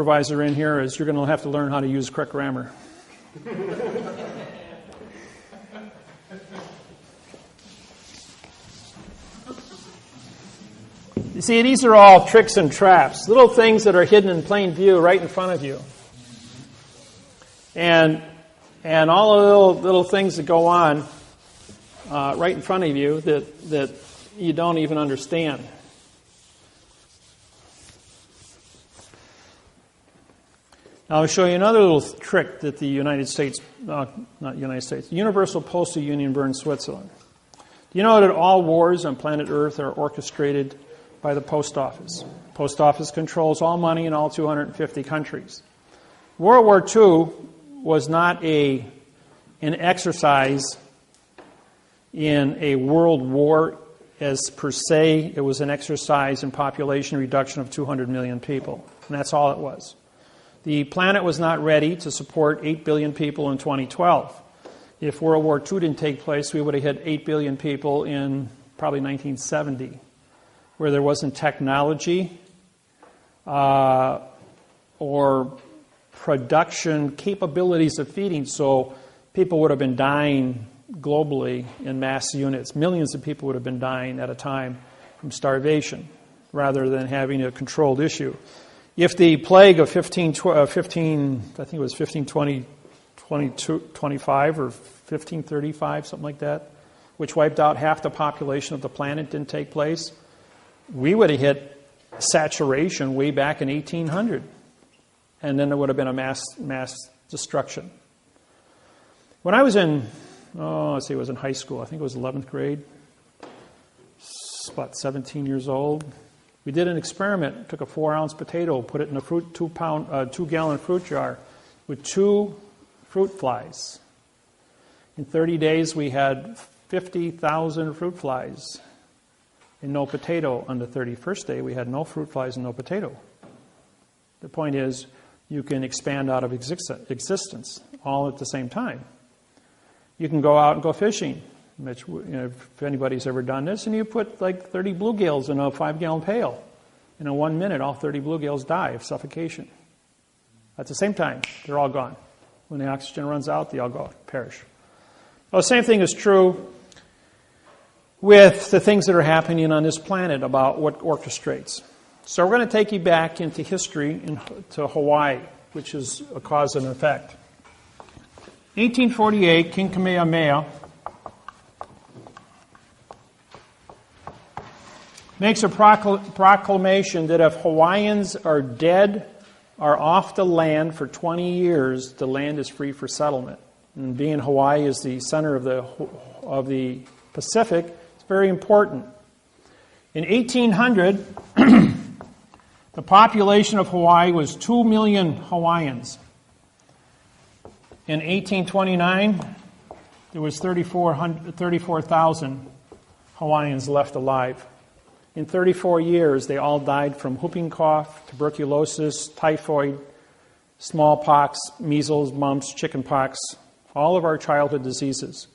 Supervisor in here is you're going to have to learn how to use correct grammar. You see, these are all tricks and traps, little things that are hidden in plain view right in front of you. And all the little things that go on right in front of you that you don't even understand. Now, I'll show you another little trick that the Universal Postal Union burned Switzerland. Do you know that all wars on planet Earth are orchestrated by the post office? The post office controls all money in all 250 countries. World War II was not an exercise in a world war as per se. It was an exercise in population reduction of 200 million people, and that's all it was. The planet was not ready to support 8 billion people in 2012. If World War II didn't take place, we would have hit 8 billion people in probably 1970, where there wasn't technology or production capabilities of feeding, so people would have been dying globally in mass units. Millions of people would have been dying at a time from starvation, rather than having a controlled issue. If the plague of 1525 or 1535, something like that, which wiped out half the population of the planet, didn't take place, we would have hit saturation way back in 1800. And then there would have been a mass destruction. When I was in, it was in high school. I think it was 11th grade. About 17 years old. We did an experiment. Took a 4-ounce potato, put it in a 2-gallon fruit jar with 2 fruit flies. In 30 days, we had 50,000 fruit flies and no potato. On the 31st day, we had no fruit flies and no potato. The point is, you can expand out of existence all at the same time. You can go out and go fishing, which, if anybody's ever done this, and you put like 30 bluegills in a 5-gallon pail. And in 1 minute, all 30 bluegills die of suffocation. At the same time, they're all gone. When the oxygen runs out, they all perish. Well, the same thing is true with the things that are happening on this planet about what orchestrates. So we're going to take you back into history, to Hawaii, which is a cause and effect. 1848, King Kamehameha makes a proclamation that if Hawaiians are dead, are off the land for 20 years, the land is free for settlement. And being Hawaii is the center of the Pacific, it's very important. In 1800, the population of Hawaii was 2 million Hawaiians. In 1829, there was 34,000 Hawaiians left alive. In 34 years, they all died from whooping cough, tuberculosis, typhoid, smallpox, measles, mumps, chickenpox, all of our childhood diseases.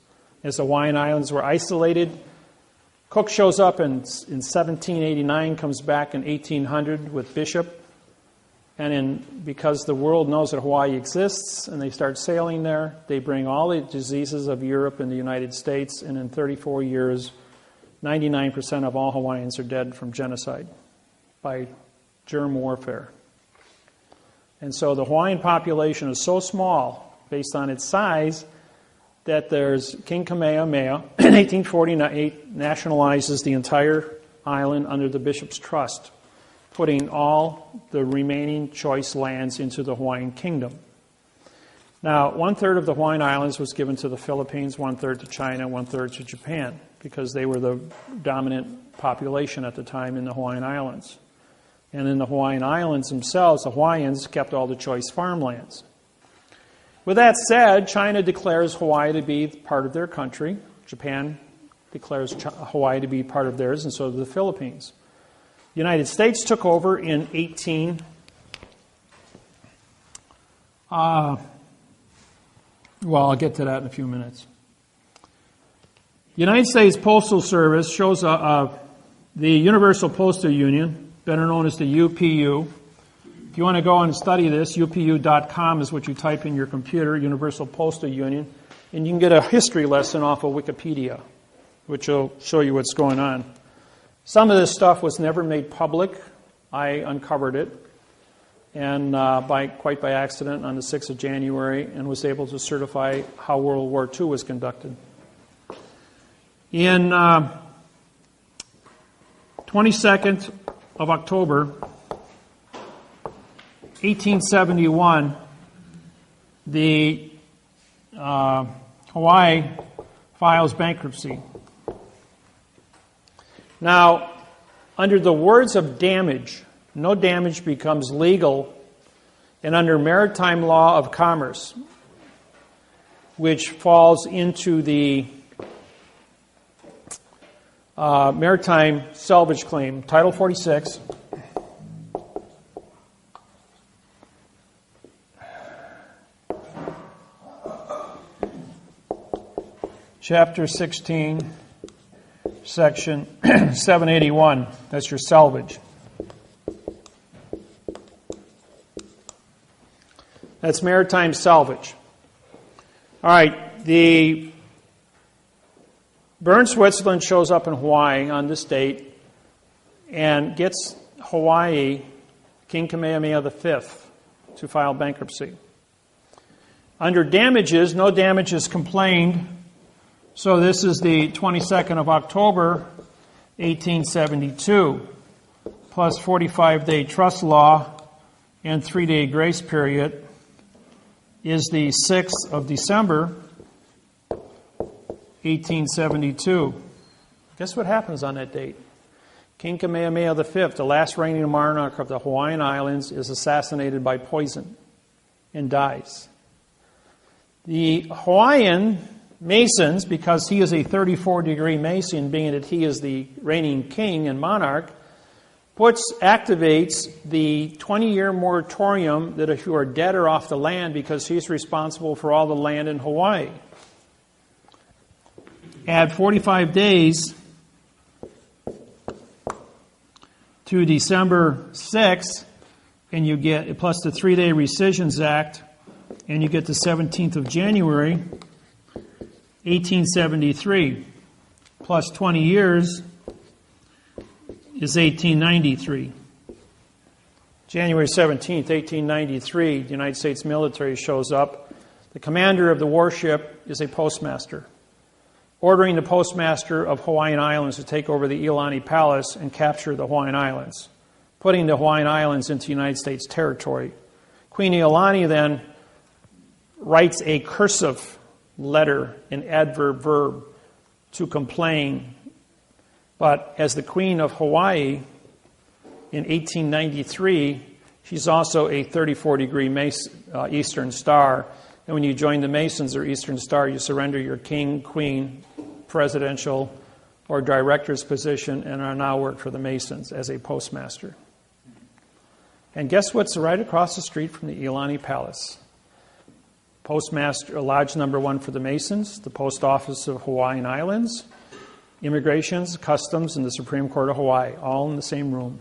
As the Hawaiian Islands were isolated, Cook shows up in 1789, comes back in 1800 with Bishop, and because the world knows that Hawaii exists and they start sailing there, they bring all the diseases of Europe and the United States, and in 34 years, 99% of all Hawaiians are dead from genocide by germ warfare. And so the Hawaiian population is so small, based on its size, that there's King Kamehameha in 1848 nationalizes the entire island under the Bishop's Trust, putting all the remaining choice lands into the Hawaiian Kingdom. Now, 1/3 of the Hawaiian Islands was given to the Philippines, 1/3 to China, 1/3 to Japan, because they were the dominant population at the time in the Hawaiian Islands. And in the Hawaiian Islands themselves, the Hawaiians kept all the choice farmlands. With that said, China declares Hawaii to be part of their country. Japan declares Hawaii to be part of theirs, and so do the Philippines. The United States took over in I'll get to that in a few minutes. The United States Postal Service shows the Universal Postal Union, better known as the UPU, If you want to go and study this, upu.com is what you type in your computer, Universal Postal Union, and you can get a history lesson off of Wikipedia, which will show you what's going on. Some of this stuff was never made public. I uncovered it, and quite by accident on the 6th of January, and was able to certify how World War II was conducted. In 22nd of October, 1871, the Hawaii files bankruptcy. Now, under the words of damage, no damage becomes legal, and under maritime law of commerce, which falls into the maritime salvage claim, Title 46, Chapter 16, Section 781. That's your salvage. That's maritime salvage. All right, the Bern Switzerland shows up in Hawaii on this date and gets Hawaii, King Kamehameha V, to file bankruptcy. Under damages, no damages complained. So this is the 22nd of October, 1872, plus 45-day trust law and 3-day grace period is the 6th of December, 1872. Guess what happens on that date? King Kamehameha V, the last reigning monarch of the Hawaiian Islands, is assassinated by poison and dies. The Hawaiian Masons, because he is a 34-degree Mason, being that he is the reigning king and monarch, activates the 20-year moratorium that if you are dead or off the land, because he's responsible for all the land in Hawaii. Add 45 days to December 6th, and you get, plus the 3-day Rescissions Act, and you get the 17th of January, 1873, plus 20 years is 1893. January 17th, 1893, the United States military shows up. The commander of the warship is a postmaster, ordering the postmaster of Hawaiian Islands to take over the Iolani Palace and capture the Hawaiian Islands, putting the Hawaiian Islands into United States territory. Queen Iolani then writes a cursive letter, an adverb verb, to complain. But as the Queen of Hawaii in 1893, she's also a 34-degree Eastern Star. And when you join the Masons or Eastern Star, you surrender your king, queen, presidential, or director's position and are now work for the Masons as a postmaster. And guess what's right across the street from the Iolani Palace? Postmaster, Lodge number 1 for the Masons, the Post Office of Hawaiian Islands, Immigrations, Customs, and the Supreme Court of Hawaii, all in the same room.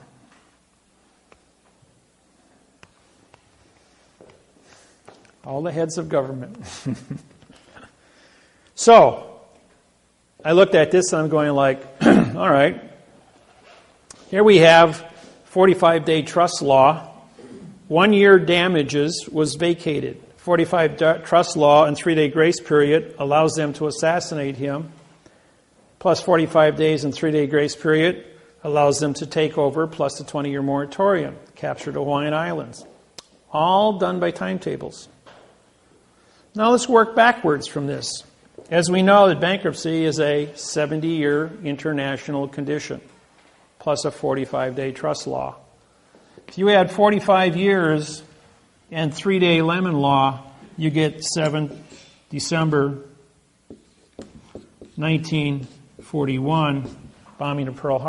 All the heads of government. So, I looked at this and I'm going like, all right, here we have 45-day trust law. 1 year damages was vacated. 45 trust law and 3-day grace period allows them to assassinate him. Plus 45 days and 3-day grace period allows them to take over, plus the 20-year moratorium, capture the Hawaiian Islands. All done by timetables. Now let's work backwards from this. As we know, that bankruptcy is a 70-year international condition, plus a 45-day trust law. If you add 45 years and 3-day lemon law, you get 7 December 1941, bombing of Pearl Harbor.